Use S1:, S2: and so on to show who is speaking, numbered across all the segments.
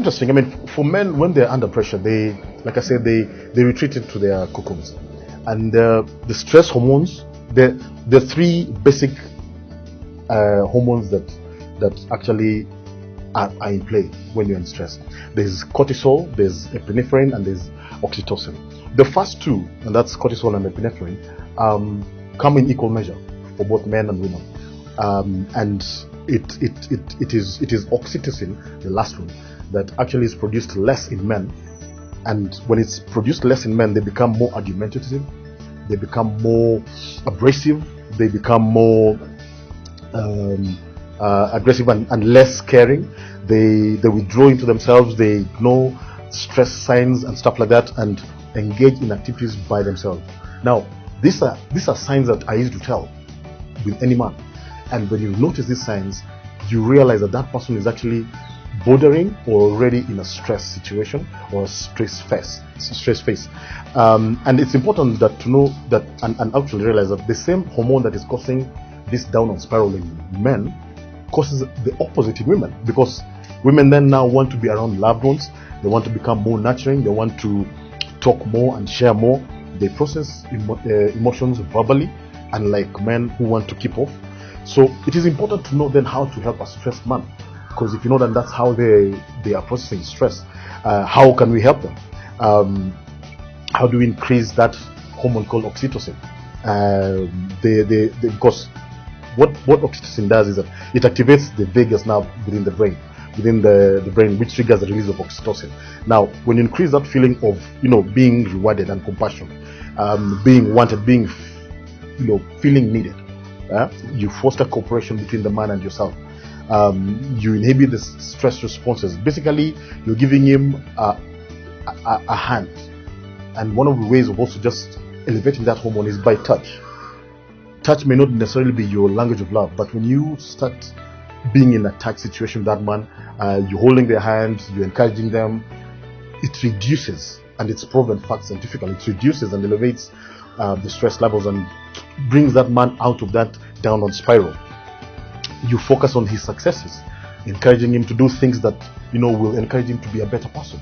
S1: interesting. I mean, for men, when they're under pressure, they, like I said, they retreat into their cocoons, and the stress hormones. There are three basic hormones that actually are in play when you're in stress. There's cortisol, there's epinephrine, and there's oxytocin. The first two, and that's cortisol and epinephrine, come in equal measure for both men and women, and it is oxytocin, the last one, that actually is produced less in men. And when it's produced less in men, they become more argumentative, they become more abrasive, they become more aggressive and less caring. They withdraw into themselves, they ignore stress signs and stuff like that, and engage in activities by themselves. Now, these are signs that are easy to tell with any man. And when you notice these signs, you realize that that person is actually bordering or already in a stress situation or a stress phase. And it's important that to know that and actually realize that the same hormone that is causing this downward spiral in men causes the opposite in women, because women then now want to be around loved ones, they want to become more nurturing, they want to talk more and share more, they process emotions verbally, unlike men who want to keep off. So it is important to know then how to help a stressed man, because if you know that that's how they are processing stress, how can we help them? How do we increase that hormone called oxytocin? Because what oxytocin does is that it activates the vagus nerve within the brain, which triggers the release of oxytocin. Now, when you increase that feeling of being rewarded and compassion, being wanted, being feeling needed, you foster cooperation between the man and yourself. You inhibit the stress responses. Basically, you're giving him a hand, and one of the ways of also just elevating that hormone is by touch. Touch may not necessarily be your language of love, but when you start being in a touch situation with that man, you're holding their hand, you're encouraging them, it reduces, and it's proven fact scientifically, it reduces and elevates the stress levels and brings that man out of that downward spiral. You focus on his successes, encouraging him to do things that will encourage him to be a better person.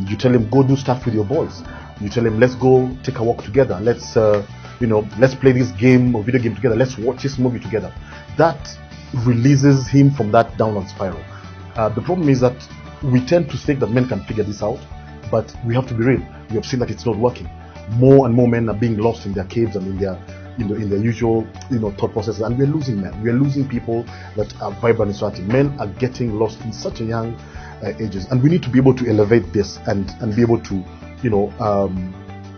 S1: You tell him, go do stuff with your boys. You tell him, let's go take a walk together, let's play this game or video game together, let's watch this movie together. That releases him from that downward spiral. The problem is that we tend to think that men can figure this out, but we have to be real. We have seen that it's not working. More and more men are being lost in their caves and in their usual thought processes, and we're losing men. We're losing people that are vibrant and starting. Men are getting lost in such a young ages, and we need to be able to elevate this and be able to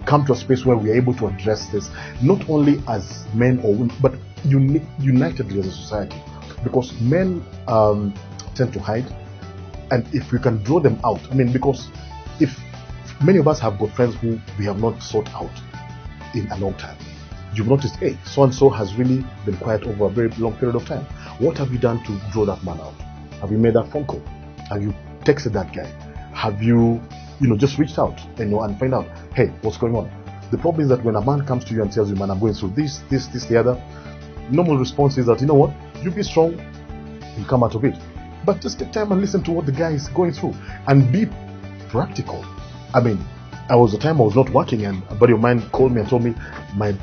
S1: come to a space where we are able to address this, not only as men or women, but unitedly as a society, because men tend to hide, and if we can draw them out, because if many of us have got friends who we have not sought out in a long time, you've noticed, hey, so and so has really been quiet over a very long period of time. What have you done to draw that man out? Have you made that phone call? Have you texted that guy? Have you just reached out and find out, hey, what's going on? The problem is that when a man comes to you and tells you, man, I'm going through this, the other, normal response is that, what, you be strong, you come out of it. But just take time and listen to what the guy is going through and be practical. I was a time I was not working, and a buddy of mine called me and told me, my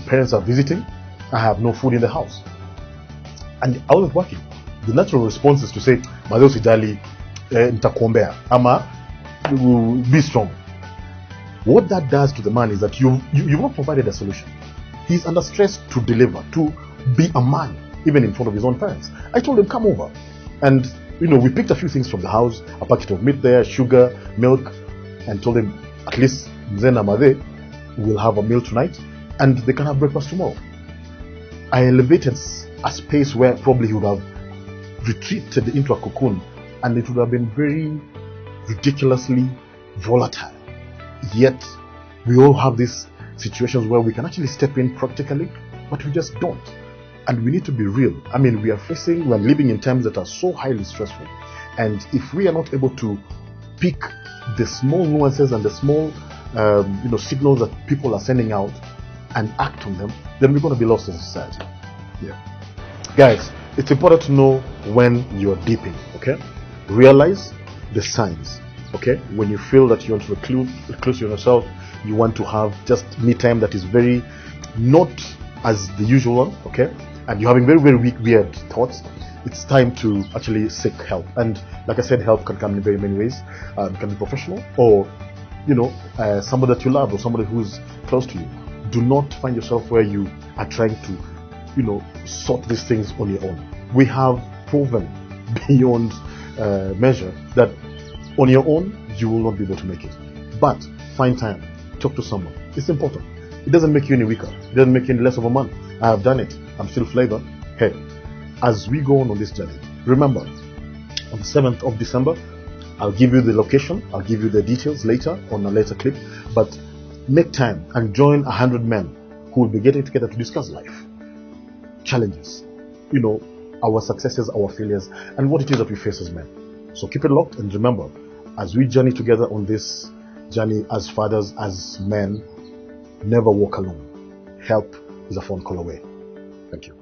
S1: parents are visiting, I have no food in the house, and I wasn't working. The natural response is to say, Madeo sijali, nitakuombea, ama be strong. What that does to the man is that you've not provided a solution. He's under stress to deliver, to be a man, even in front of his own parents. I told him, come over, and we picked a few things from the house, a packet of meat there, sugar, milk, and told him, at least Mzee na Made will have a meal tonight, and they can have breakfast tomorrow. I elevated a space where probably he would have retreated into a cocoon, and it would have been very ridiculously volatile. Yet we all have these situations where we can actually step in practically, but we just don't. And we need to be real. We are living in times that are so highly stressful, and if we are not able to pick the small nuances and the small signals that people are sending out and act on them, then we're going to be lost as a society. Guys, it's important to know when you're dipping. Okay, realize the signs. Okay, when you feel that you want to recluse yourself, you want to have just me time that is very not as the usual one, okay, and you're having very, very weird thoughts, it's time to actually seek help. And like I said, help can come in very many ways. It can be professional, or somebody that you love, or somebody who's close to you. Do not find yourself where you are trying to sort these things on your own. We have proven beyond measure that on your own you will not be able to make it. But find time, talk to someone. It's important. It doesn't make you any weaker. It doesn't make you any less of a man. I have done it. I'm still Flavor. Hey, as we go on this journey, remember, on the 7th of December, I'll give you the location. I'll give you the details later on a later clip. But make time and join 100 men who will be getting together to discuss life, challenges, our successes, our failures, and what it is that we face as men. So keep it locked, and remember, as we journey together on this journey as fathers, as men, never walk alone. Help is a phone call away. Thank you.